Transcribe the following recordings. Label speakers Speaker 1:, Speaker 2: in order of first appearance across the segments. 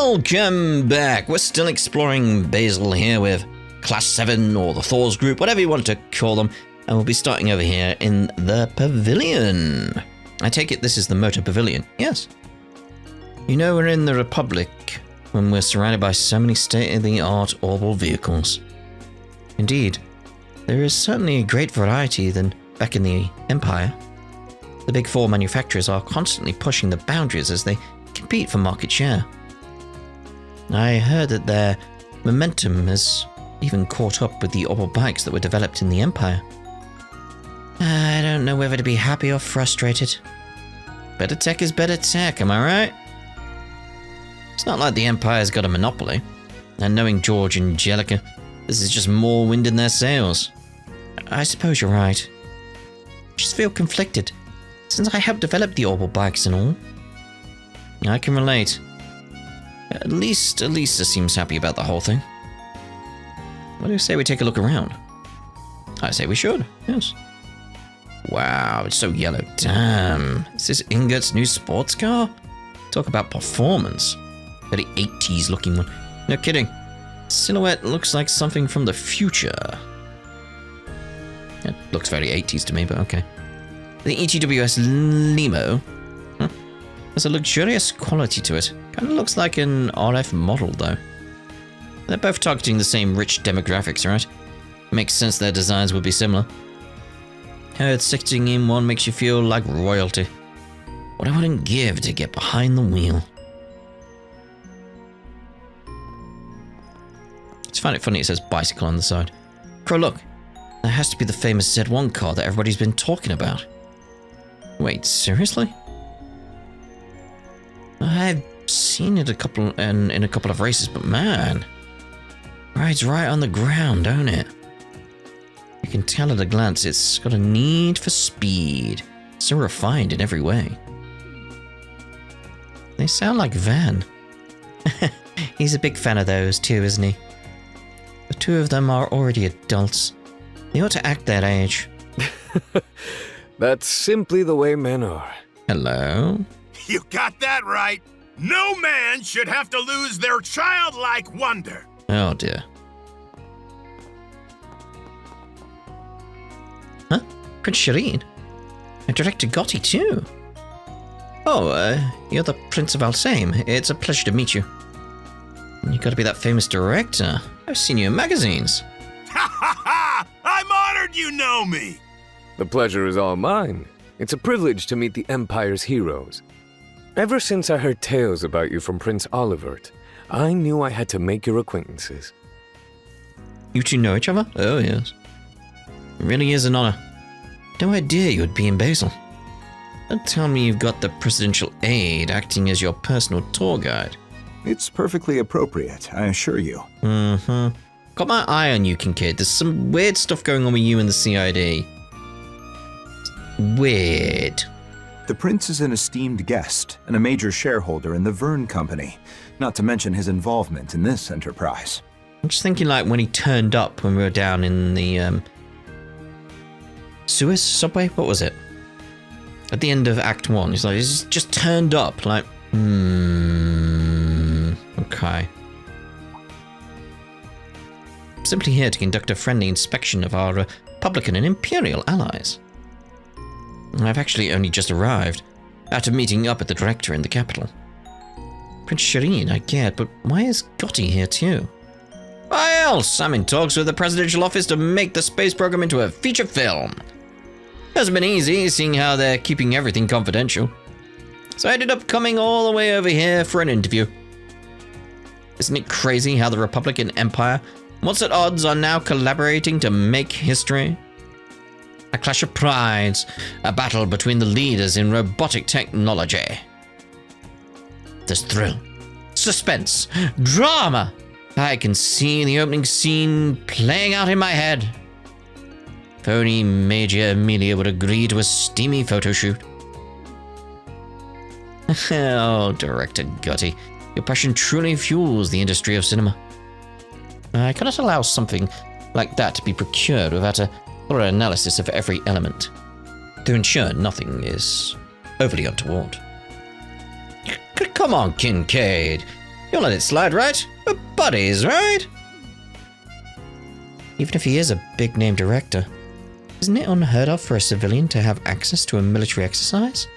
Speaker 1: Welcome back. We're still exploring Basel here with Class 7 or the Thor's group, whatever you want to call them. And we'll be starting over here in the pavilion. I take it this is the motor pavilion. Yes. You know we're in the Republic when we're surrounded by so many state-of-the-art orbital vehicles. Indeed, there is certainly a great variety than back in the Empire. The big four manufacturers are constantly pushing the boundaries as they compete for market share. I heard that their momentum has even caught up with the orbital bikes that were developed in the Empire. I don't know whether to be happy or frustrated. Better tech is better tech, am I right? It's not like the Empire's got a monopoly. And knowing George and Jellica, this is just more wind in their sails. I suppose you're right. I just feel conflicted, since I helped develop the orbital bikes and all. I can relate. At least Elisa seems happy about the whole thing. What do you say we take a look around? I say we should, yes. Wow, it's so yellow. Damn. Is this Ingot's new sports car? Talk about performance. Very 80s looking one. No kidding. Silhouette looks like something from the future. It looks very 80s to me, but okay. The ETWS Limo. There's a luxurious quality to it. Kind of looks like an RF model, though. They're both targeting the same rich demographics, right? Makes sense their designs would be similar. Heard sitting in one makes you feel like royalty. What I wouldn't give to get behind the wheel. It's find it funny it says bicycle on the side. Crow, look. That has to be the famous Z1 car that everybody's been talking about. Wait, seriously? I've seen it in a couple of races, but man, rides right on the ground, don't it? You can tell at a glance it's got a need for speed. So refined in every way. They sound like Van. He's a big fan of those too, isn't he? The two of them are already adults. They ought to act that age.
Speaker 2: That's simply the way men are.
Speaker 1: Hello?
Speaker 3: You got that right. No man should have to lose their childlike wonder.
Speaker 1: Oh dear. Huh? Prince Shireen? And Director Gotti too. Oh, you're the Prince of Alsame. It's a pleasure to meet you. You gotta be that famous director. I've seen you in magazines.
Speaker 3: Ha ha ha! I'm honored you know me!
Speaker 2: The pleasure is all mine. It's a privilege to meet the Empire's heroes. Ever since I heard tales about you from Prince Olivert, I knew I had to make your acquaintances.
Speaker 1: You two know each other? Oh, yes. It really is an honor. No idea you would be in Basel. Don't tell me you've got the presidential aide acting as your personal tour guide.
Speaker 4: It's perfectly appropriate, I assure you.
Speaker 1: Mm-hmm. Got my eye on you, Kincaid. There's some weird stuff going on with you and the CID. Weird.
Speaker 4: The prince is an esteemed guest and a major shareholder in the Verne Company, not to mention his involvement in this enterprise.
Speaker 1: I'm just thinking like when he turned up when we were down in the Suez subway? What was it? At the end of Act 1, he's just turned up, like, okay. I'm simply here to conduct a friendly inspection of our Republican and Imperial allies. I've actually only just arrived, after meeting up with the director in the capital. Prince Shireen, I get, but why is Gotti here too? Why else? I'm in talks with the presidential office to make the space program into a feature film. Hasn't been easy, seeing how they're keeping everything confidential. So I ended up coming all the way over here for an interview. Isn't it crazy how the Republic and Empire, once at odds, are now collaborating to make history? A clash of prides, a battle between the leaders in robotic technology. There's thrill, suspense, drama. I can see the opening scene playing out in my head. If only Major Amelia would agree to a steamy photo shoot. Oh, Director Gotti, your passion truly fuels the industry of cinema. I cannot allow something like that to be procured without a thorough analysis of every element, to ensure nothing is overly untoward. Come on, Kincaid. You'll let it slide, right? We're buddies, right? Even if he is a big-name director, isn't it unheard of for a civilian to have access to a military exercise?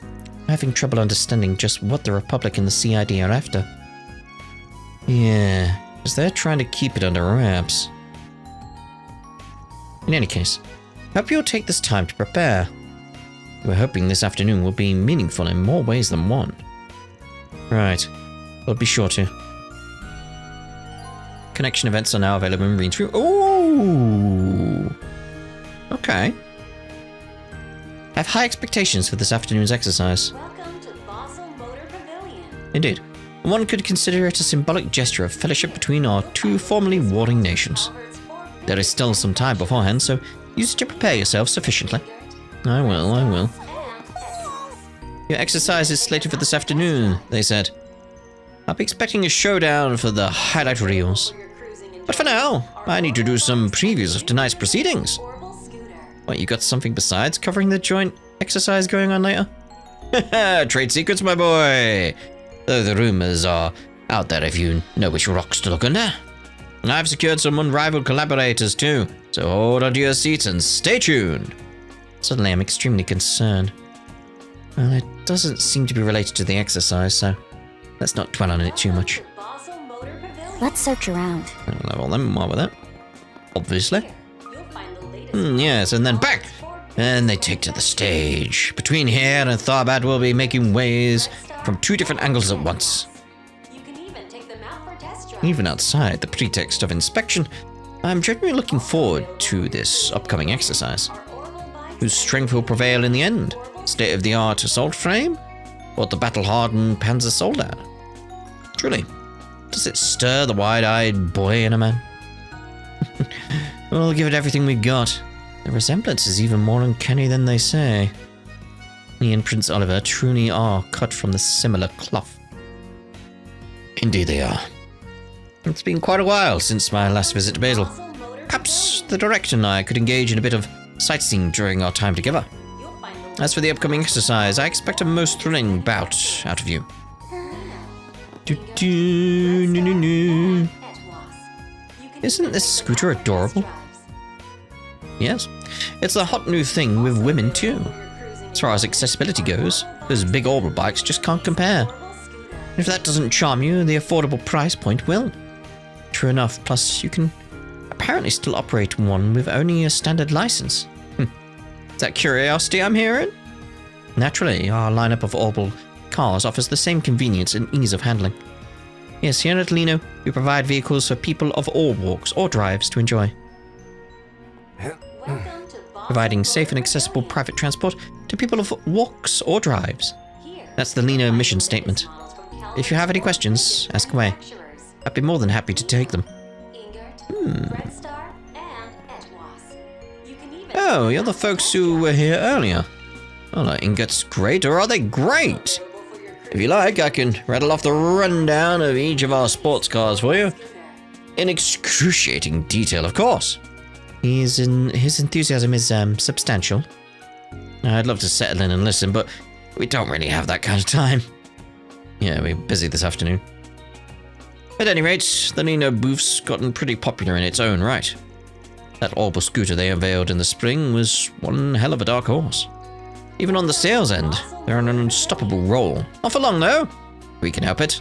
Speaker 1: I'm having trouble understanding just what the Republic and the CID are after. Yeah, because they're trying to keep it under wraps. In any case, hope you'll take this time to prepare. We're hoping this afternoon will be meaningful in more ways than one. Right, we'll be sure to. Connection events are now available in read-through. Ooh! Okay. I have high expectations for this afternoon's exercise.
Speaker 5: Welcome to Basel Motor Pavilion.
Speaker 1: Indeed. One could consider it a symbolic gesture of fellowship between our two formerly warring nations. There is still some time beforehand, so use it to prepare yourself sufficiently. I will. Your exercise is slated for this afternoon, they said. I'll be expecting a showdown for the highlight reels. But for now, I need to do some previews of tonight's proceedings. What, you got something besides covering the joint exercise going on later? Trade secrets, my boy! Though the rumors are out there if you know which rocks to look under. I've secured some unrivaled collaborators too, so hold onto your seats and stay tuned. Suddenly I'm extremely concerned. Well, it doesn't seem to be related to the exercise, so let's not dwell on it too much.
Speaker 5: Let's search around.
Speaker 1: I'll level them more with it. Obviously. Yes, and then back! And they take to the stage. Between here and Tharbad we'll be making waves from two different angles at once. Even outside the pretext of inspection, I'm genuinely looking forward to this upcoming exercise. Whose strength will prevail in the end? State-of-the-art assault frame? Or the battle-hardened Panzer soldat? Truly, does it stir the wide-eyed boy in a man? We'll give it everything we got. The resemblance is even more uncanny than they say. He and Prince Oliver truly are cut from the similar cloth. Indeed they are. It's been quite a while since my last visit to Basel. Perhaps the director and I could engage in a bit of sightseeing during our time together. As for the upcoming exercise, I expect a most thrilling bout out of you. Isn't this scooter adorable? Yes, it's the hot new thing with women too. As far as accessibility goes, those big orbital bikes just can't compare. And if that doesn't charm you, the affordable price point will. True enough, plus you can apparently still operate one with only a standard license. Is that curiosity I'm hearing? Naturally, our lineup of orbital cars offers the same convenience and ease of handling. Yes, here at Lino, we provide vehicles for people of all walks or drives to enjoy. Providing safe and accessible private transport to people of walks or drives. That's the Lino mission statement. If you have any questions, ask away. I'd be more than happy to take them. Oh, you're the folks who were here earlier. Well, are ingots great, or are they great? If you like, I can rattle off the rundown of each of our sports cars for you. In excruciating detail, of course. His enthusiasm is substantial. I'd love to settle in and listen, but we don't really have that kind of time. Yeah, we're busy this afternoon. At any rate, the Nino booth's gotten pretty popular in its own right. That orbital scooter they unveiled in the spring was one hell of a dark horse. Even on the sales end, they're on an unstoppable roll. Not for long, though. We can help it.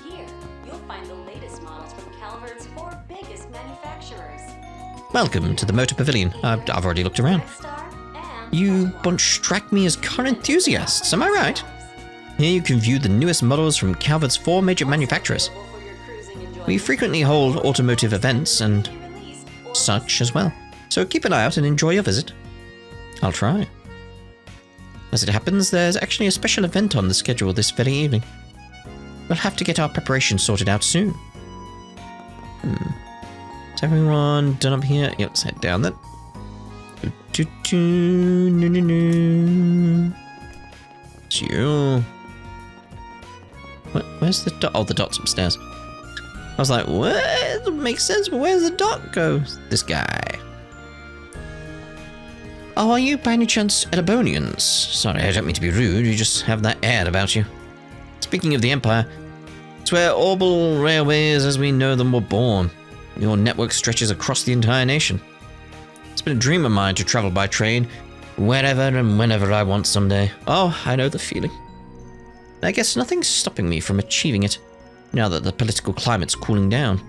Speaker 5: Here, you'll find the latest models from Calvert's 4 biggest manufacturers.
Speaker 1: Welcome to the Motor Pavilion. I've already looked around. You bunch strike me as car enthusiasts, am I right? Here you can view the newest models from Calvert's 4 major manufacturers. We frequently hold automotive events and such as well, so keep an eye out and enjoy your visit. I'll try. As it happens, there's actually a special event on the schedule this very evening. We'll have to get our preparations sorted out soon. Is everyone done up here? Yep, let's head down then. It's you. Where's the dot? Oh, the dot's upstairs. I was like, what? It doesn't make sense, but where's the dot go? This guy. Oh, are you by any chance Elabonians? Sorry, I don't mean to be rude, you just have that air about you. Speaking of the Empire, It's where orbital railways as we know them were born. Your network stretches across the entire nation. It's been a dream of mine to travel by train wherever and whenever I want someday. Oh, I know the feeling. I guess nothing's stopping me from achieving it, now that the political climate's cooling down.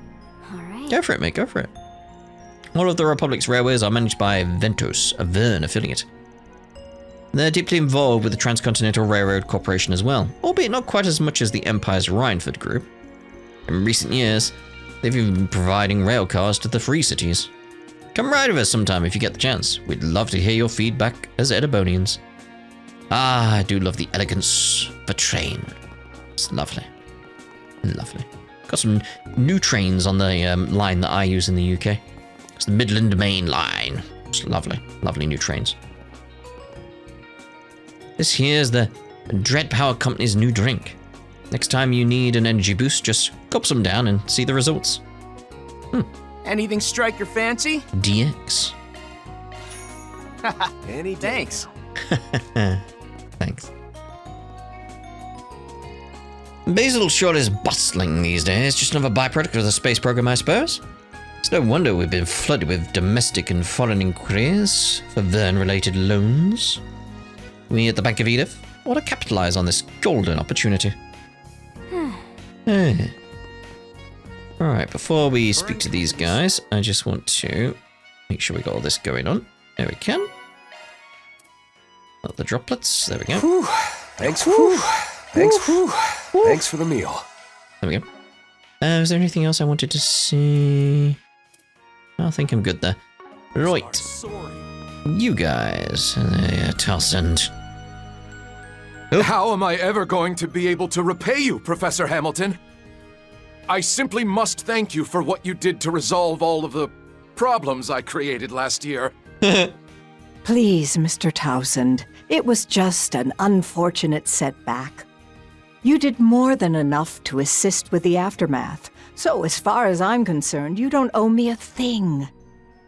Speaker 5: Alright.
Speaker 1: Go for it, mate, go for it. All of the Republic's railways are managed by Ventos, a Verne affiliate. They're deeply involved with the Transcontinental Railroad Corporation as well, albeit not quite as much as the Empire's Rhineford Group. In recent years, they've even been providing rail cars to the Free Cities. Come ride with us sometime if you get the chance. We'd love to hear your feedback as Edibonians. Ah, I do love the elegance of a train. It's lovely. Lovely. Got some new trains on the line that I use in the UK. It's the Midland Main Line. It's lovely. Lovely new trains. This here's the Dread Power Company's new drink. Next time you need an energy boost, just gulp some down and see the results.
Speaker 6: Anything strike your fancy?
Speaker 1: DX.
Speaker 6: Any thanks.
Speaker 1: Thanks. Basel sure is bustling these days, just another byproduct of the space program, I suppose. It's no wonder we've been flooded with domestic and foreign inquiries for Verne-related loans. We at the Bank of Edith ought to capitalize on this golden opportunity. Alright, before we speak to these guys, I just want to make sure we got all this going on. There we can. Not the droplets. There we go.
Speaker 7: Whew. Thanks. Whew. Thanks. Whew. Thanks for the meal.
Speaker 1: There we go. Is there anything else I wanted to see? I think I'm good there. Right. You guys. Towsend. Oh.
Speaker 7: How am I ever going to be able to repay you, Professor Hamilton? I simply must thank you for what you did to resolve all of the problems I created last year.
Speaker 8: Please, Mr. Towsend, it was just an unfortunate setback. You did more than enough to assist with the aftermath, so as far as I'm concerned, you don't owe me a thing.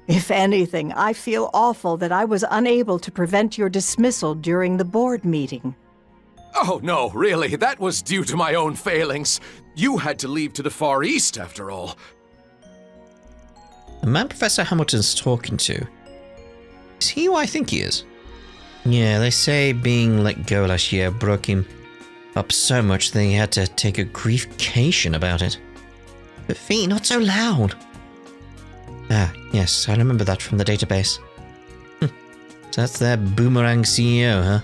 Speaker 8: If anything, I feel awful that I was unable to prevent your dismissal during the board meeting.
Speaker 7: Oh, no, really, that was due to my own failings. You had to leave to the Far East, after all.
Speaker 1: The man Professor Hamilton's talking to, is he who I think he is? Yeah, they say being let go last year broke him up so much that he had to take a griefcation about it. But Fee, not so loud. Ah, yes, I remember that from the database. So that's their boomerang CEO, huh?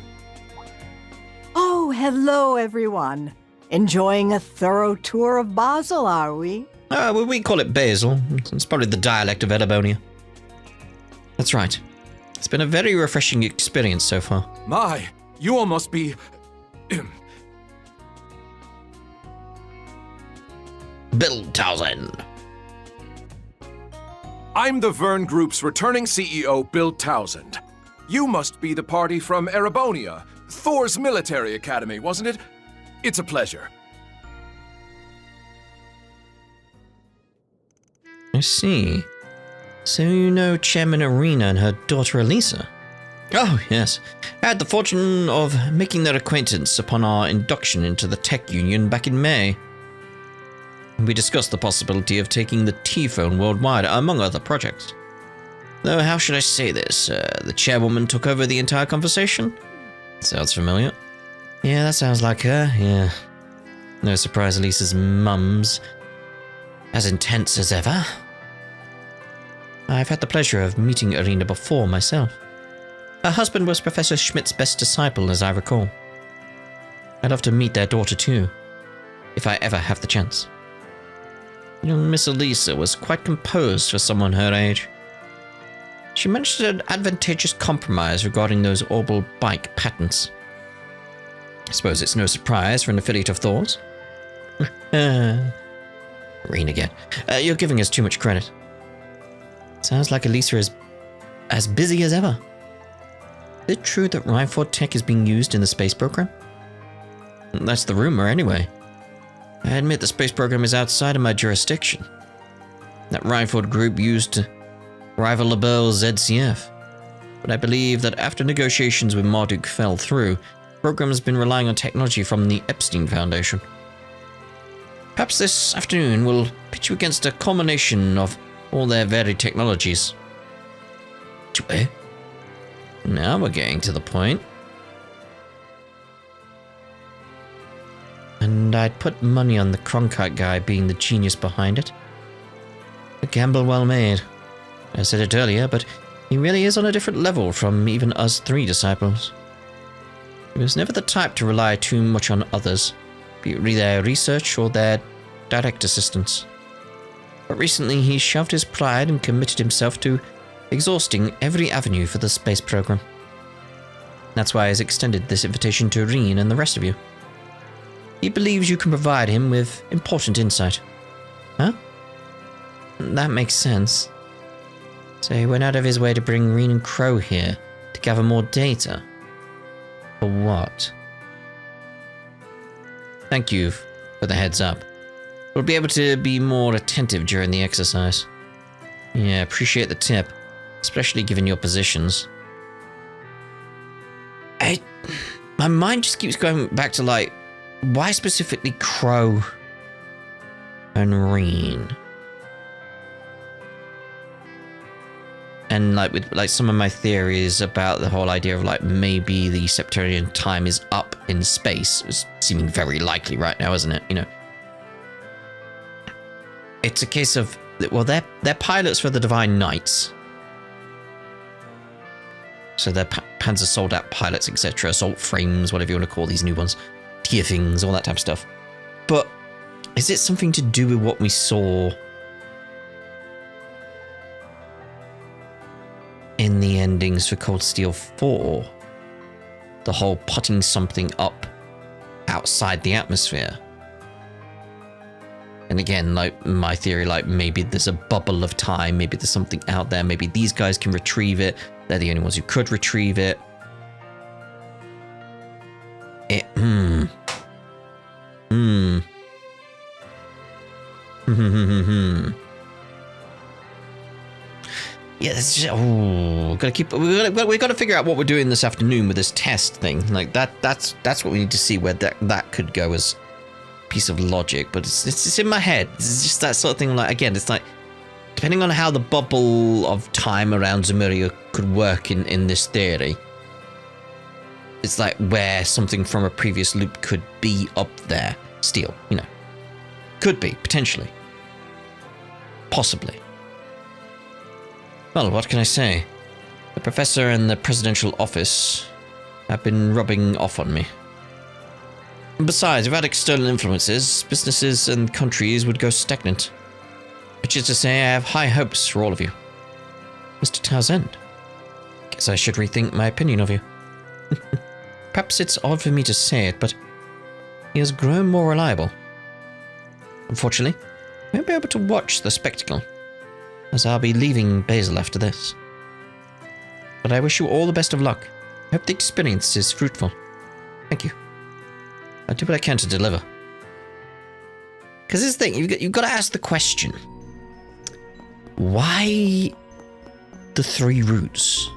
Speaker 8: Oh, hello, everyone. Enjoying a thorough tour of Basel, are we?
Speaker 1: Well, we call it Basel. It's probably the dialect of Edibonia. That's right. It's been a very refreshing experience so far.
Speaker 7: My, you all must be...
Speaker 1: Bill Towsend.
Speaker 7: I'm the Verne Group's returning CEO, Bill Towsend. You must be the party from Erebonia, Thor's military academy, wasn't it? It's a pleasure.
Speaker 1: I see. So you know Chairman Arena and her daughter Elisa? Oh, yes. I had the fortune of making their acquaintance upon our induction into the Tech Union back in May. We discussed the possibility of taking the T-phone worldwide, among other projects. Though, how should I say this? The chairwoman took over the entire conversation? Sounds familiar. Yeah, that sounds like her, yeah. No surprise Elisa's mum's as intense as ever. I've had the pleasure of meeting Arena before myself. Her husband was Professor Schmidt's best disciple, as I recall. I'd love to meet their daughter too, if I ever have the chance. Young Miss Elisa was quite composed for someone her age. She managed an advantageous compromise regarding those orbital bike patents. I suppose it's no surprise for an affiliate of Thor's. Reen again. You're giving us too much credit. Sounds like Elisa is as busy as ever. Is it true that Rhineford tech is being used in the space program? That's the rumor anyway. I admit the space program is outside of my jurisdiction. That Rhineford group used to rival LaBelle's ZCF. But I believe that after negotiations with Marduk fell through, the program has been relying on technology from the Epstein Foundation. Perhaps this afternoon we'll pit you against a culmination of all their varied technologies. Now we're getting to the point. And I'd put money on the Cronkite guy being the genius behind it. A gamble well made. I said it earlier, but he really is on a different level from even us 3 disciples. He was never the type to rely too much on others, be it their research or their direct assistance. But recently he shoved his pride and committed himself to exhausting every avenue for the space program. That's why he's extended this invitation to Reen and the rest of you. He believes you can provide him with important insight. Huh? That makes sense. So he went out of his way to bring Reen and Crow here to gather more data. For what? Thank you for the heads up. We'll be able to be more attentive during the exercise. Yeah, appreciate the tip, especially given your positions. My mind just keeps going back to, like, why specifically Crow and Reen? And like with like some of my theories about the whole idea of like maybe the Septarian time is up in space is seeming very likely right now, isn't it? You know, it's a case of, well, they're pilots for the Divine Knights, so they're Panzer Soldat pilots, etc., assault frames, whatever you want to call these new ones, tier things, all that type of stuff. But is it something to do with what we saw in the endings for Cold Steel 4? The whole putting something up outside the atmosphere. And again, like my theory, like maybe there's a bubble of time, maybe there's something out there, maybe these guys can retrieve it, they're the only ones who could retrieve it. Yeah, that's just, we got to figure out what we're doing this afternoon with this test thing. Like that's what we need to see where that could go as a piece of logic. But it's in my head. It's just that sort of thing. Like again, it's like depending on how the bubble of time around Zemuria could work in this theory. It's like where something from a previous loop could be up there still, you know. Could be, potentially. Possibly. Well, what can I say? The professor and the presidential office have been rubbing off on me. And besides, without external influences, businesses and countries would go stagnant. Which is to say, I have high hopes for all of you. Mr. Townsend, guess I should rethink my opinion of you. Perhaps it's odd for me to say it, but he has grown more reliable. Unfortunately, I won't be able to watch the spectacle, as I'll be leaving Basel after this. But I wish you all the best of luck. I hope the experience is fruitful. Thank you. I'll do what I can to deliver. Because this thing, you've got to ask the question. Why the 3 routes?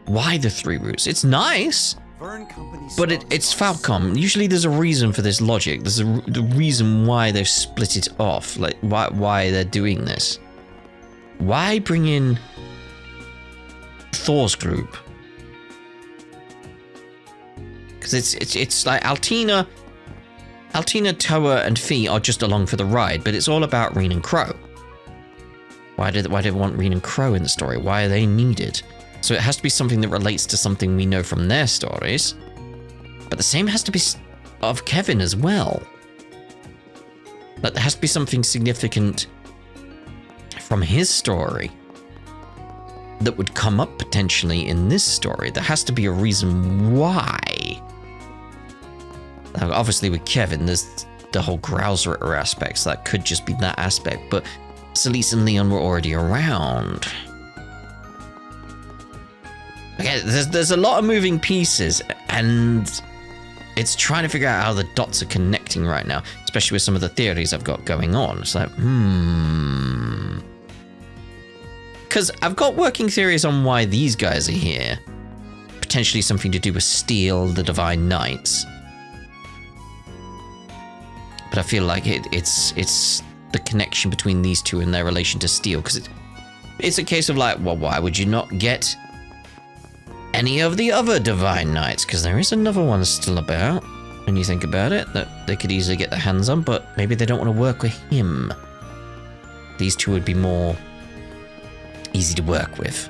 Speaker 1: Why the 3 routes? It's nice, but it's Falcom. Usually there's a reason for this logic. There's the reason why they've split it off. Like why they're doing this. Why bring in Thor's group? Because it's like Altina, Toa, and Fee are just along for the ride, but it's all about Reen and Crow. Why do they want Reen and Crow in the story? Why are they needed? So it has to be something that relates to something we know from their stories. But the same has to be of Kevin as well. Like there has to be something significant from his story that would come up potentially in this story. There has to be a reason why. Now, obviously with Kevin, there's the whole Growser aspect, so that could just be that aspect. But Celeste and Leon were already around. Okay, there's a lot of moving pieces, and it's trying to figure out how the dots are connecting right now, especially with some of the theories I've got going on. It's like, because I've got working theories on why these guys are here. Potentially something to do with Steel, the Divine Knights. but I feel like it's the connection between these two and their relation to Steel, because it's a case of like, well, why would you not get any of the other Divine Knights? Because there is another one still about, when you think about it, that they could easily get their hands on, but maybe they don't want to work with him. These two would be more easy to work with.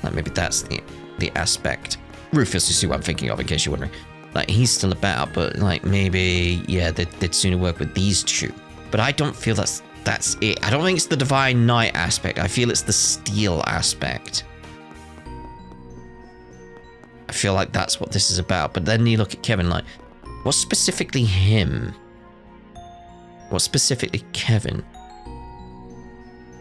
Speaker 1: Like maybe that's the aspect. Rufus, you see what I'm thinking of, in case you're wondering. Like, he's still about, but like maybe, yeah, they'd sooner work with these two. But I don't feel that's it. I don't think it's the Divine Knight aspect. I feel it's the Steel aspect. I feel like that's what this is about. But then you look at Kevin, like, what's specifically him? What's specifically Kevin?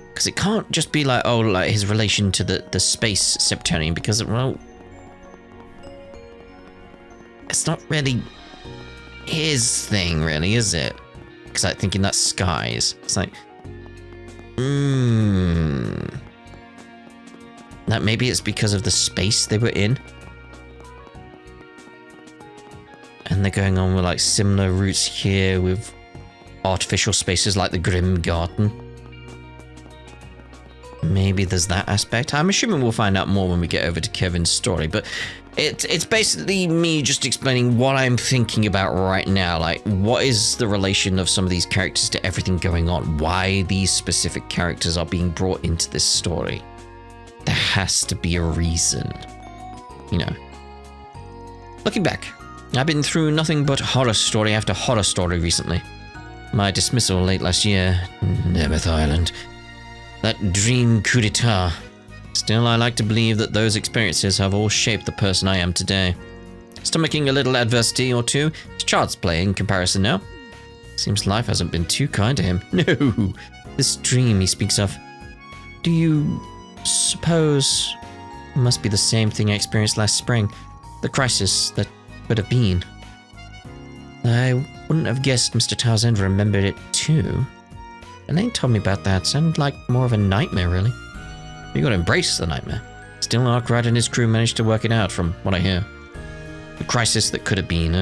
Speaker 1: Because it can't just be like, oh, like his relation to the space Septonian, because, well, it's not really his thing, really, is it? Because I'm thinking that's skies. It's like, that maybe it's because of the space they were in. And they're going on with like similar routes here with artificial spaces like the Grim Garden. Maybe there's that aspect. I'm assuming we'll find out more when we get over to Kevin's story, but it's basically me just explaining what I'm thinking about right now. Like, what is the relation of some of these characters to everything going on? Why these specific characters are being brought into this story? There has to be a reason, you know. Looking back, I've been through nothing but horror story after horror story recently. My dismissal late last year, Nemeth Island, that dream coup d'etat. Still, I like to believe that those experiences have all shaped the person I am today. Stomaching a little adversity or two, it's child's play in comparison now. Seems life hasn't been too kind to him. No, this dream he speaks of. Do you suppose it must be the same thing I experienced last spring? The crisis that could have been. I wouldn't have guessed Mr. Townsend remembered it too. Elaine told me about that. Sounded like more of a nightmare, really. You gotta embrace the nightmare. Still, Arkwright and his crew managed to work it out, from what I hear. The crisis that could have been,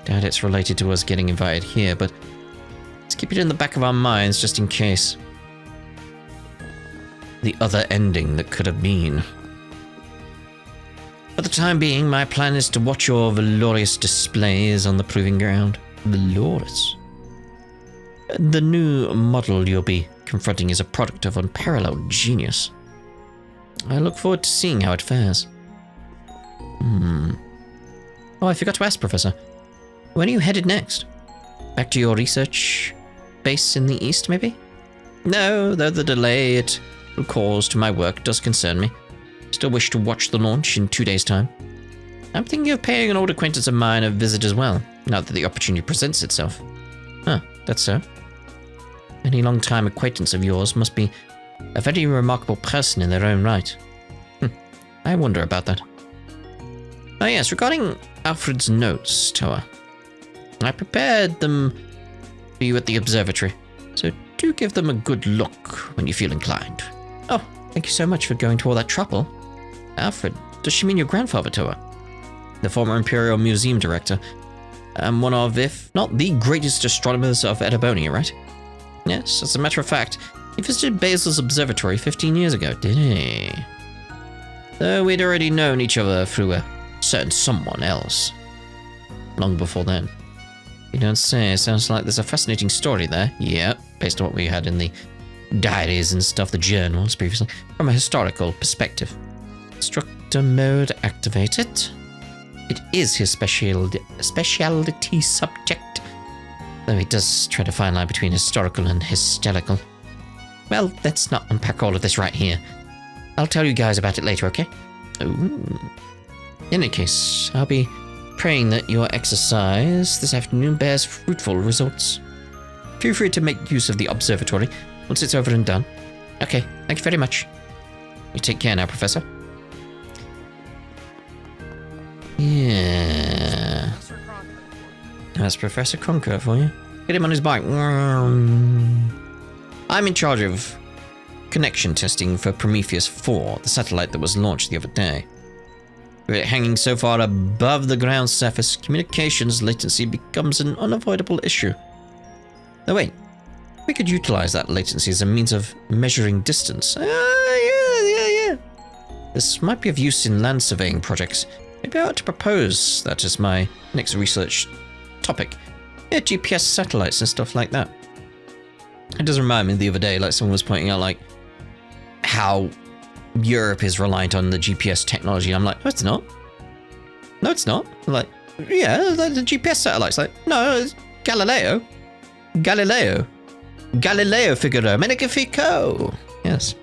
Speaker 1: doubt it's related to us getting invited here, but let's keep it in the back of our minds just in case. The other ending that could have been. For the time being, my plan is to watch your valorous displays on the proving ground. Valorous? The new model you'll be confronting is a product of unparalleled genius. I look forward to seeing how it fares. Oh, I forgot to ask, Professor. When are you headed next? Back to your research base in the east, maybe? No, though the delay it will cause to my work does concern me. Still wish to watch the launch in 2 days' time. I'm thinking of paying an old acquaintance of mine a visit as well, now that the opportunity presents itself. Huh, that's so. Any long-time acquaintance of yours must be a very remarkable person in their own right. I wonder about that. Oh yes, regarding Alfred's notes, Toa. I prepared them for you at the observatory, so do give them a good look when you feel inclined. Oh, thank you so much for going to all that trouble. Alfred, does she mean your grandfather, Toa? The former Imperial Museum director, and one of, if not the greatest astronomers of Etabonia, right? Yes, as a matter of fact, he visited Basel's observatory 15 years ago, didn't he? Though we'd already known each other through a certain someone else. Long before then. You don't say, sounds like there's a fascinating story there. Yeah, based on what we had in the diaries and stuff, the journals previously, from a historical perspective. Instructor mode activated. It is his specialty subject, though he does try to find a line between historical and hysterical. Well, let's not unpack all of this right here. I'll tell you guys about it later, okay? Ooh. In any case, I'll be praying that your exercise this afternoon bears fruitful results. Feel free to make use of the observatory once it's over and done. Okay, thank you very much. You take care now, Professor. Yeah. That's Professor Conker for you. Get him on his bike. I'm in charge of connection testing for Prometheus 4, the satellite that was launched the other day. With it hanging so far above the ground surface, communications latency becomes an unavoidable issue. Oh wait, we could utilize that latency as a means of measuring distance. Yeah. This might be of use in land surveying projects. Maybe I ought to propose that as my next research topic. Yeah, GPS satellites and stuff like that. It does remind me the other day, like someone was pointing out, like, how Europe is reliant on the GPS technology. I'm like, no, it's not. No, it's not. I'm like, yeah, the GPS satellites. Like, no, it's Galileo Figaro, Magnifico. Yes.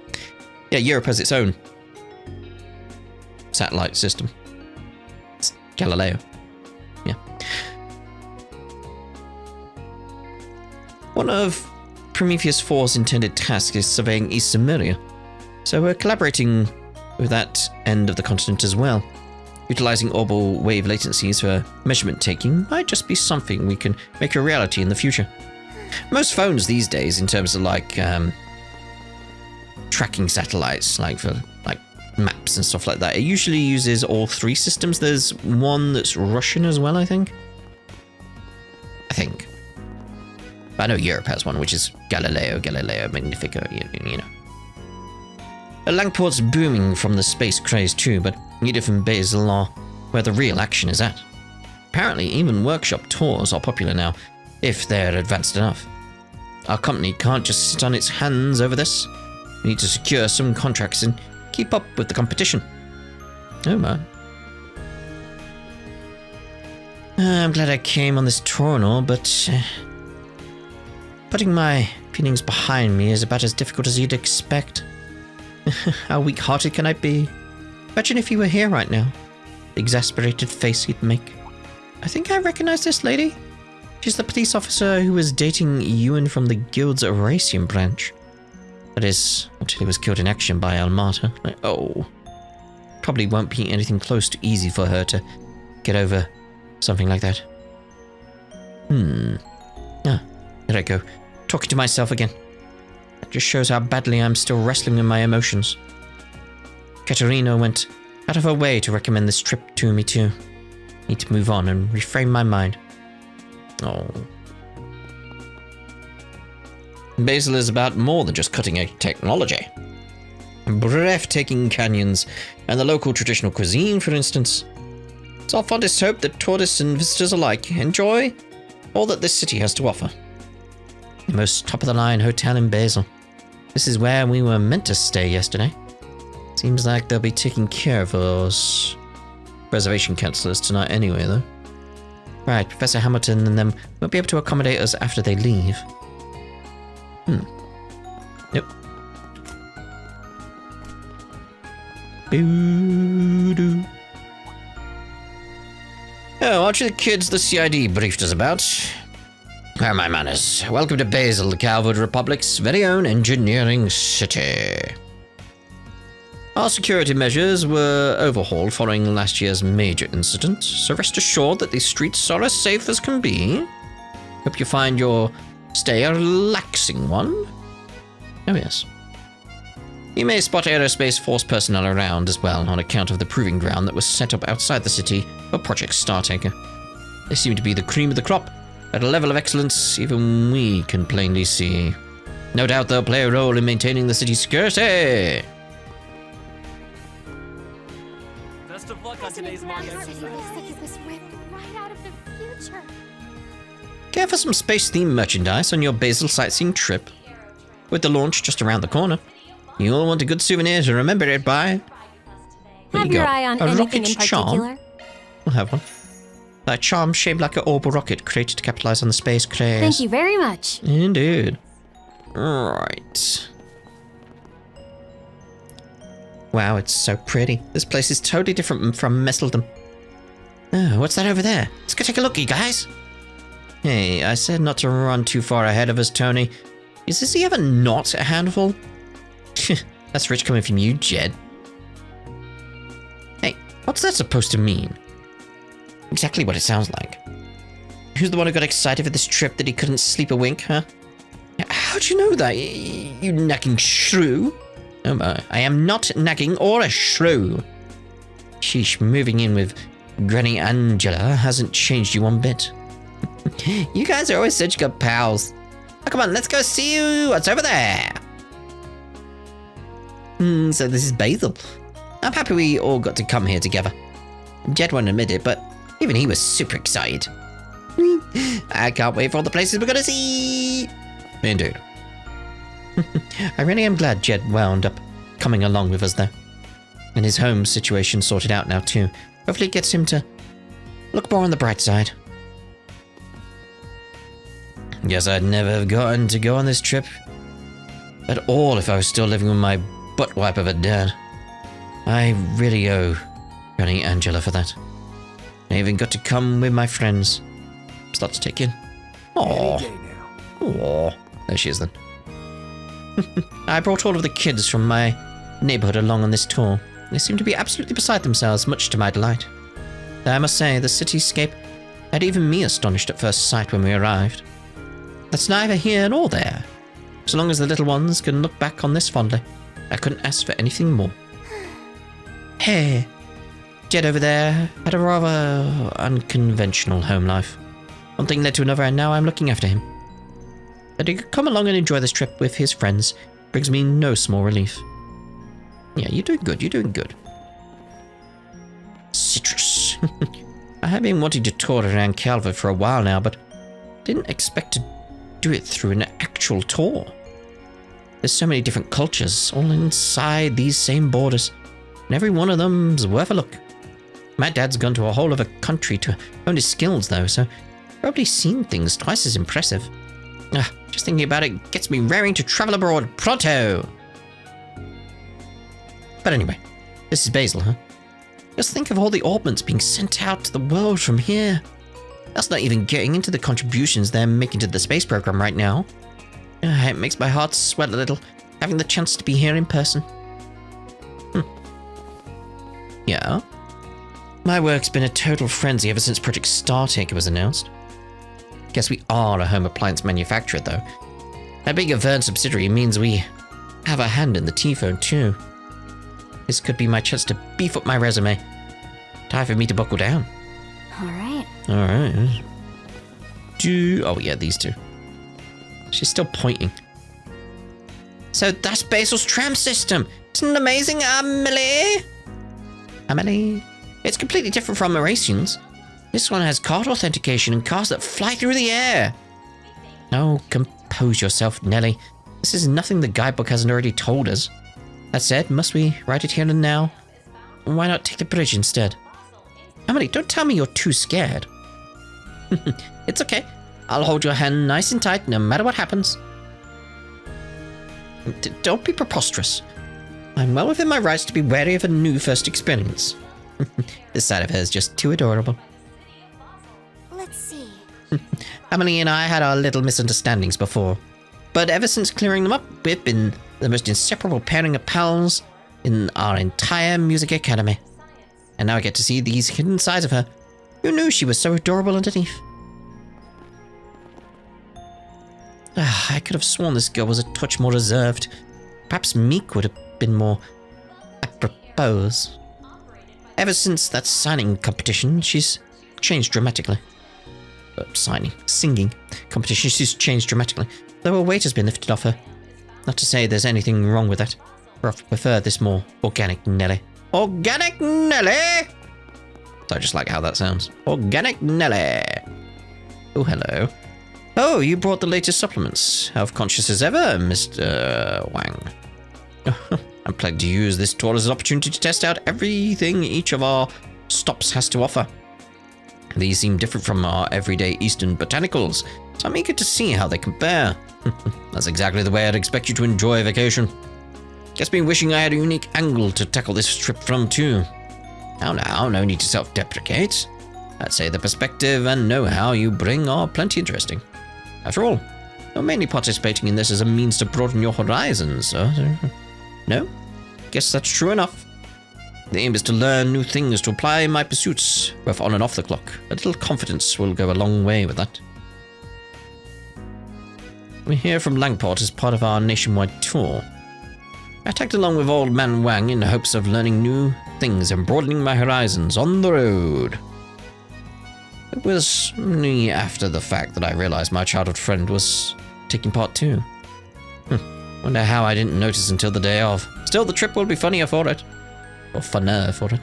Speaker 1: Yeah, Europe has its own satellite system. It's Galileo. Yeah. One of Prometheus 4's intended tasks is surveying East Samaria, so we're collaborating with that end of the continent as well. Utilizing orbital wave latencies for measurement taking might just be something we can make a reality in the future. Most phones these days, in terms of like tracking satellites, like for like maps and stuff like that, it usually uses all three systems. There's one that's Russian as well, I think. But I know Europe has one, which is Galileo Magnifico, you know. Langport's booming from the space craze too, but Edith and Basel are where the real action is at. Apparently, even workshop tours are popular now, if they're advanced enough. Our company can't just sit on its hands over this. We need to secure some contracts and keep up with the competition. Oh man. I'm glad I came on this tour and all, but putting my feelings behind me is about as difficult as you'd expect. How weak-hearted can I be? Imagine if you were here right now. The exasperated face you'd make. I think I recognize this lady. She's the police officer who was dating Ewan from the Guild's Eraseum branch. That is, until he was killed in action by Almata. Oh. Probably won't be anything close to easy for her to get over something like that. Ah, there I go. Talking to myself again. That just shows how badly I'm still wrestling with my emotions. Katerina went out of her way to recommend this trip to me too. Need to move on and reframe my mind. Oh. Basel is about more than just cutting-edge technology. Breathtaking canyons and the local traditional cuisine, for instance. It's our fondest hope that tourists and visitors alike enjoy all that this city has to offer. The most top-of-the-line hotel in Basel. This is where we were meant to stay yesterday. Seems like they'll be taking care of those reservation cancellers tonight anyway, though. Right, Professor Hamilton and them won't be able to accommodate us after they leave. Yep. Boo-doo. Oh, aren't you the kids the CID briefed us about? Where are my manners? Welcome to Basel, the Calvard Republic's very own engineering city. Our security measures were overhauled following last year's major incident, so rest assured that the streets are as safe as can be. Hope you find your stay a relaxing one. Oh yes. You may spot Aerospace Force personnel around as well on account of the proving ground that was set up outside the city for Project Startaker. They seem to be the cream of the crop, at a level of excellence even we can plainly see. No doubt they'll play a role in maintaining the city's security.
Speaker 6: Best of luck on today's mock exercise.
Speaker 1: Care for some space-themed merchandise on your Basel sightseeing trip? With the launch just around the corner, you'll want a good souvenir to remember it by. There
Speaker 9: Have
Speaker 1: you
Speaker 9: your
Speaker 1: go.
Speaker 9: eye on
Speaker 1: A
Speaker 9: anything
Speaker 1: rocket
Speaker 9: in particular?
Speaker 1: charm. We'll have one. That charm shaped like an orbital rocket created to capitalize on the space craze.
Speaker 9: Thank you very much.
Speaker 1: Indeed. Right. Wow, it's so pretty. This place is totally different from Messeldom. Oh, what's that over there? Let's go take a look, you guys. Hey, I said not to run too far ahead of us, Tony. Is this ever not a handful? That's rich coming from you, Jed. Hey, what's that supposed to mean? Exactly what it sounds like. Who's the one who got excited for this trip that he couldn't sleep a wink, huh? How'd you know that, you nagging shrew? Oh my, I am not nagging or a shrew. Sheesh, moving in with Granny Angela hasn't changed you one bit. You guys are always such good pals. Oh, come on, let's go see what's over there. So this is Basel. I'm happy we all got to come here together. Jed won't admit it, but even he was super excited. I can't wait for all the places we're gonna see. Indeed. I really am glad Jed wound up coming along with us though. And his home situation sorted out now too. Hopefully it gets him to look more on the bright side. Guess I'd never have gotten to go on this trip at all if I was still living with my butt wipe of a dad. I really owe Granny Angela for that. I even got to come with my friends. Start to take in. Aww. Aww. There she is then. I brought all of the kids from my neighborhood along on this tour. They seem to be absolutely beside themselves, much to my delight. Though I must say, the cityscape had even me astonished at first sight when we arrived. That's neither here nor there. So long as the little ones can look back on this fondly, I couldn't ask for anything more. Hey, Jed over there had a rather unconventional home life. One thing led to another, and now I'm looking after him. That he could come along and enjoy this trip with his friends brings me no small relief. Yeah, you're doing good, you're doing good. Citrus. I have been wanting to tour around Calvert for a while now, but didn't expect to do it through an actual tour. There's so many different cultures, all inside these same borders, and every one of them's worth a look. My dad's gone to a whole other country to hone his skills though, so probably seen things twice as impressive. Just thinking about it gets me raring to travel abroad pronto! But anyway, this is Basel, huh? Just think of all the orbments being sent out to the world from here. That's not even getting into the contributions they're making to the space program right now. It makes my heart swell a little, having the chance to be here in person. Yeah? My work's been a total frenzy ever since Project Startaker was announced. Guess we are a home appliance manufacturer, though. That being a Verne subsidiary means we have a hand in the T-phone, too. This could be my chance to beef up my resume. Time for me to buckle down.
Speaker 9: Alright.
Speaker 1: Alright. Oh yeah, these two. She's still pointing. So that's Basel's tram system. Isn't it amazing, Amelie? Amelie? It's completely different from Erasion's. This one has card authentication and cars that fly through the air. Oh, compose yourself, Nelly. This is nothing the guidebook hasn't already told us. That said, must we write it here and now? Why not take the bridge instead? Emily, don't tell me you're too scared. It's okay. I'll hold your hand nice and tight no matter what happens. Don't be preposterous. I'm well within my rights to be wary of a new first experience. This side of her is just too adorable.
Speaker 9: Let's see.
Speaker 1: Emily and I had our little misunderstandings before, but ever since clearing them up, we've been the most inseparable pairing of pals in our entire music academy. And now I get to see these hidden sides of her. Who knew she was so adorable underneath? I could have sworn this girl was a touch more reserved. Perhaps meek would have been more apropos. Ever since that signing competition, she's changed dramatically. Singing competition, she's changed dramatically. Though a weight has been lifted off her. Not to say there's anything wrong with that. I prefer this more organic Nelly. Organic Nelly! I just like how that sounds. Organic Nelly! Oh, hello. Oh, you brought the latest supplements. Health conscious as ever, Mr. Wang. I'm planning to use this tour as an opportunity to test out everything each of our stops has to offer. These seem different from our everyday Eastern botanicals, so I'm eager to see how they compare. That's exactly the way I'd expect you to enjoy a vacation. Guess me wishing I had a unique angle to tackle this trip from too. Now, no need to self-deprecate. I'd say the perspective and know-how you bring are plenty interesting. After all, you're mainly participating in this as a means to broaden your horizons, so... No? Guess that's true enough. The aim is to learn new things to apply in my pursuits, both on and off the clock. A little confidence will go a long way with that. We're here from Langport as part of our nationwide tour. I tagged along with Old Man Wang in the hopes of learning new things and broadening my horizons on the road. It was only after the fact that I realized my childhood friend was taking part too. Wonder how I didn't notice until the day of. Still, the trip will be funnier for it. Or funner for it.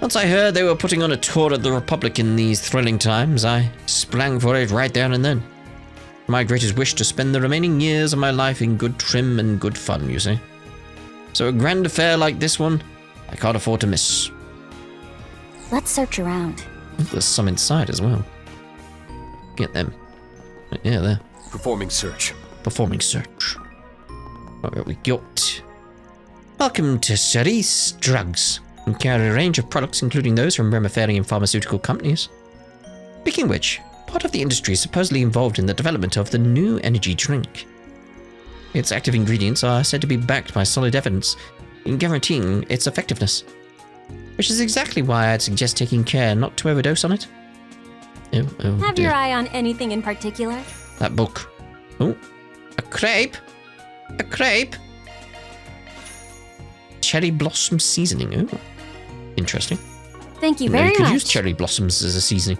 Speaker 1: Once I heard they were putting on a tour of the Republic in these thrilling times, I sprang for it right down and then. My greatest wish to spend the remaining years of my life in good trim and good fun, you see. So a grand affair like this one, I can't afford to miss.
Speaker 9: Let's search around.
Speaker 1: There's some inside as well. Get them. Yeah, there.
Speaker 7: Performing search.
Speaker 1: Performing search. What we got? Welcome to Cerise Drugs. We carry a range of products, including those from Remiferian pharmaceutical companies. Speaking of which, part of the industry is supposedly involved in the development of the new energy drink. Its active ingredients are said to be backed by solid evidence in guaranteeing its effectiveness. Which is exactly why I'd suggest taking care not to overdose on it. Oh
Speaker 5: Have
Speaker 1: dear.
Speaker 5: your eye on anything in particular?
Speaker 1: That book. Oh, a crepe. A crepe. Cherry blossom seasoning. Oh, interesting.
Speaker 5: Thank you
Speaker 1: You know,
Speaker 5: very
Speaker 1: you could
Speaker 5: much.
Speaker 1: use cherry blossoms as a seasoning.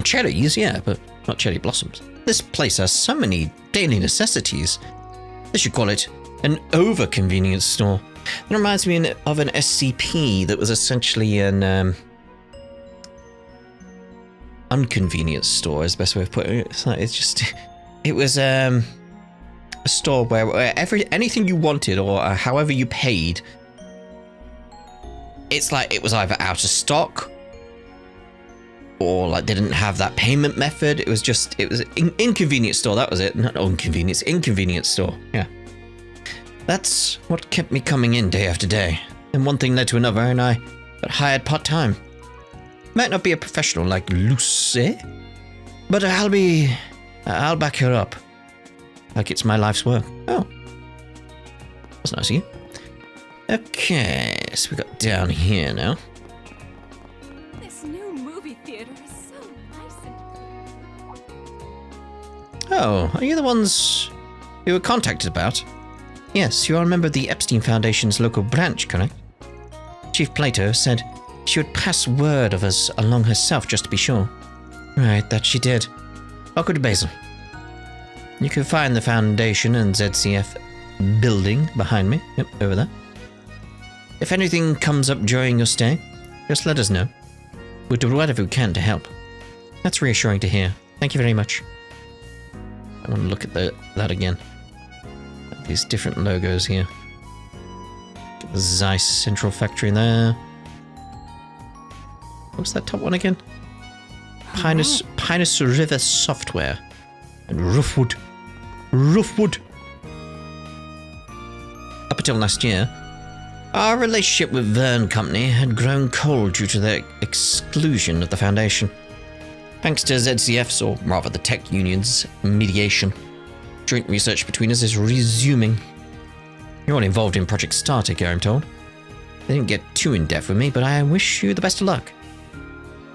Speaker 1: Cherries, yeah, but not cherry blossoms. This place has so many daily necessities. They should call it an over-convenience store. It reminds me of an SCP that was essentially an unconvenience store, is the best way of putting it. It was a store where anything you wanted or however you paid, it's like it was either out of stock or like they didn't have that payment method. It was an inconvenience store. That was it. Not inconvenience store. Yeah. That's what kept me coming in day after day. And one thing led to another, and I got hired part-time. Might not be a professional like Lucy, but I'll back her up. Like it's my life's work. Oh. That's nice of you. Okay, so we got down here now.
Speaker 5: This new movie theater is so nice and...
Speaker 1: Oh, are you the ones you were contacted about? Yes, you are a member of the Epstein Foundation's local branch, correct? Chief Plato said she would pass word of us along herself just to be sure. Right, that she did. Welcome to Basel. You can find the Foundation and ZCF building behind me. Yep, over there. If anything comes up during your stay, just let us know. We'll do whatever we can to help. That's reassuring to hear. Thank you very much. I want to look at that again. These different logos here. Got the Zeiss Central Factory there. What's that top one again? Pinus River Software. And Roofwood. Up until last year, our relationship with Verne Company had grown cold due to their exclusion of the Foundation. Thanks to ZCF's, or rather the tech union's, mediation, joint research between us is resuming. You're all involved in Project Starter here, I'm told. They didn't get too in-depth with me, but I wish you the best of luck.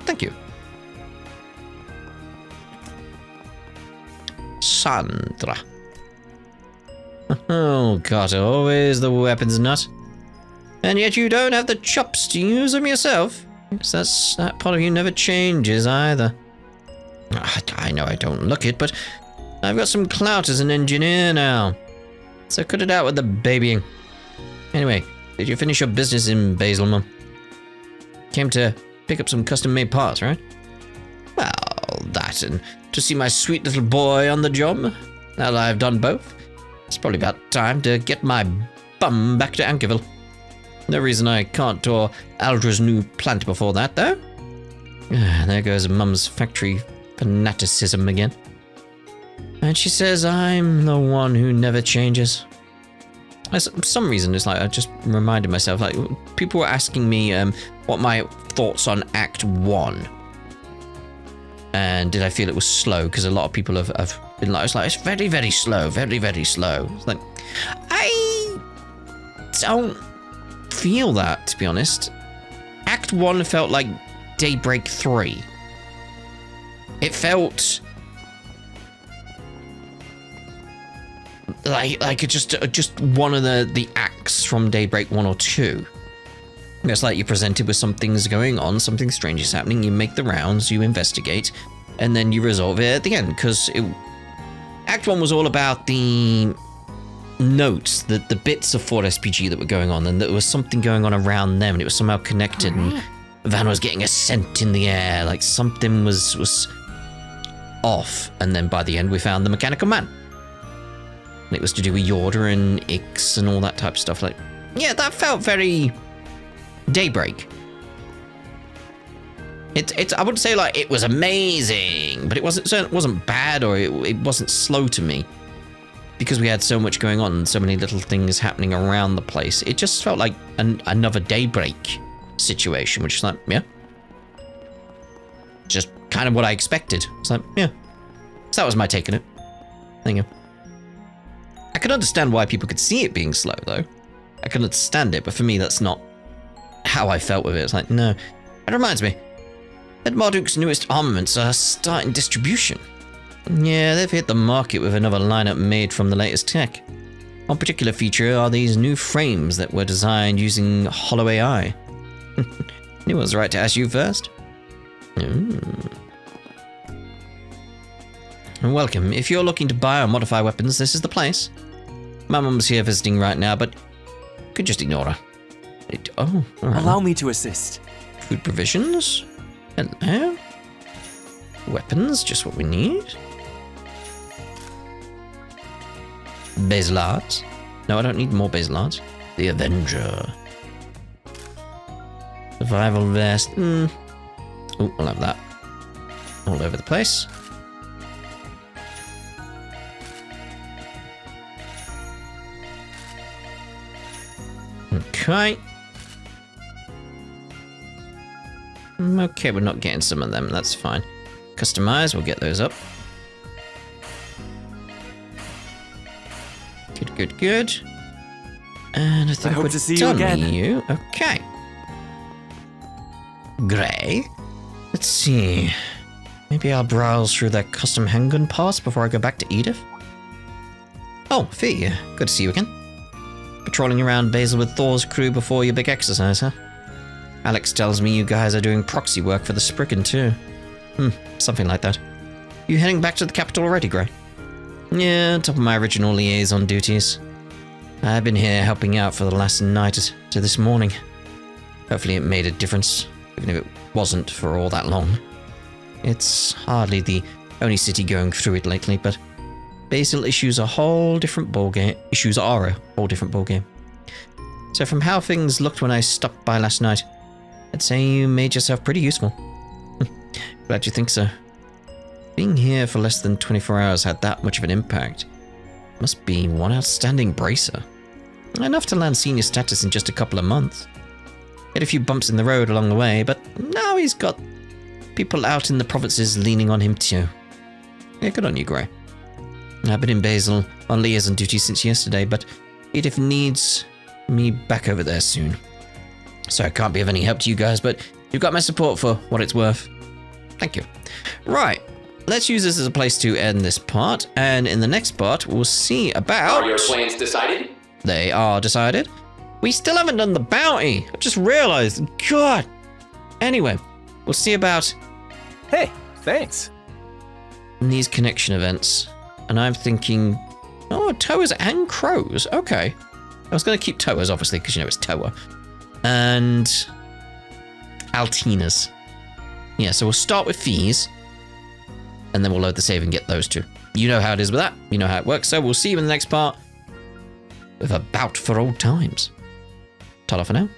Speaker 1: Thank you. Sandra. Oh god, always the weapons nut. And yet you don't have the chops to use them yourself. Guess that part of you never changes either. I know I don't look it, but I've got some clout as an engineer now. So cut it out with the babying. Anyway, did you finish your business in Basel, Mum? Came to pick up some custom-made parts, right? Well, that and to see my sweet little boy on the job. Now that I've done both, it's probably about time to get my bum back to Ankerville. No reason I can't tour Aldra's new plant before that, though. There goes Mum's factory fanaticism again. And she says I'm the one who never changes. For some reason, it's like I just reminded myself, like, people were asking me what my thoughts on Act 1. And did I feel it was slow? Because a lot of people have been like, it's very, very slow, very, very slow. It's like, I don't feel that, to be honest. Act 1 felt like Daybreak 3. It felt like just one of the acts from Daybreak 1 or 2. It's like you're presented with some things going on, something strange is happening, you make the rounds, you investigate, and then you resolve it at the end, because Act 1 was all about the notes, the bits of 4SPG that were going on, and there was something going on around them, and it was somehow connected, and Van was getting a scent in the air, like something was off, and then by the end we found the Mechanical Man. And it was to do with Yorda and Ix and all that type of stuff. Like, yeah, that felt very Daybreak. I wouldn't say like it was amazing, but it wasn't bad, or it wasn't slow to me, because we had so much going on, so many little things happening around the place. It just felt like another Daybreak situation, which is like, yeah, just kind of what I expected. It's like, yeah, so that was my take on it. Thank you. I can understand why people could see it being slow, though. I can understand it, but for me, that's not how I felt with it. It's like, no. It reminds me that Marduk's newest armaments are starting distribution. Yeah, they've hit the market with another lineup made from the latest tech. One particular feature are these new frames that were designed using Hollow AI. Knew I was right to ask you first. Welcome. If you're looking to buy or modify weapons, this is the place. My mum's here visiting right now, but could just ignore her. All right.
Speaker 6: Allow me to assist.
Speaker 1: Food provisions. Hello. Weapons, just what we need. Basel arts. No, I don't need more Basel arts. The Avenger. Survival vest. Oh, I'll have that. All over the place. Okay. Okay, we're not getting some of them. That's fine. Customize, we'll get those up. Good. And I think
Speaker 6: hope
Speaker 1: we're
Speaker 6: to see you
Speaker 1: done
Speaker 6: again.
Speaker 1: with you. Okay. Grey. Let's see. Maybe I'll browse through that custom handgun pass before I go back to Edith. Oh, Fee. Good to see you again. Patrolling around Basel with Thor's crew before your big exercise, huh? Alex tells me you guys are doing proxy work for the Spriggan too. Something like that. You heading back to the capital already, Grey? Yeah, on top of my original liaison duties. I've been here helping out for the last night to this morning. Hopefully it made a difference, even if it wasn't for all that long. It's hardly the only city going through it lately, but Basel issues are a whole different ballgame. So from how things looked when I stopped by last night, I'd say you made yourself pretty useful. Glad you think so. Being here for less than 24 hours had that much of an impact. Must be one outstanding bracer. Enough to land senior status in just a couple of months. Hit a few bumps in the road along the way, but now he's got people out in the provinces leaning on him too. Yeah, good on you, Grey. I've been in Basel on liaison duty since yesterday, but Edith needs me back over there soon. So I can't be of any help to you guys, but you've got my support for what it's worth. Thank you. Right, let's use this as a place to end this part, and in the next part, we'll see about...
Speaker 10: Are your plans decided?
Speaker 1: They are decided. We still haven't done the bounty. I just realized. God. Anyway, we'll see about...
Speaker 6: Hey, thanks.
Speaker 1: These connection events. And I'm thinking... Oh, Toas and Crows. Okay. I was going to keep Toas, obviously, because you know it's Toa. And... Altinas. Yeah, so we'll start with fees. And then we'll load the save and get those two. You know how it is with that. You know how it works. So we'll see you in the next part with a bout for old times. Ta-da for now.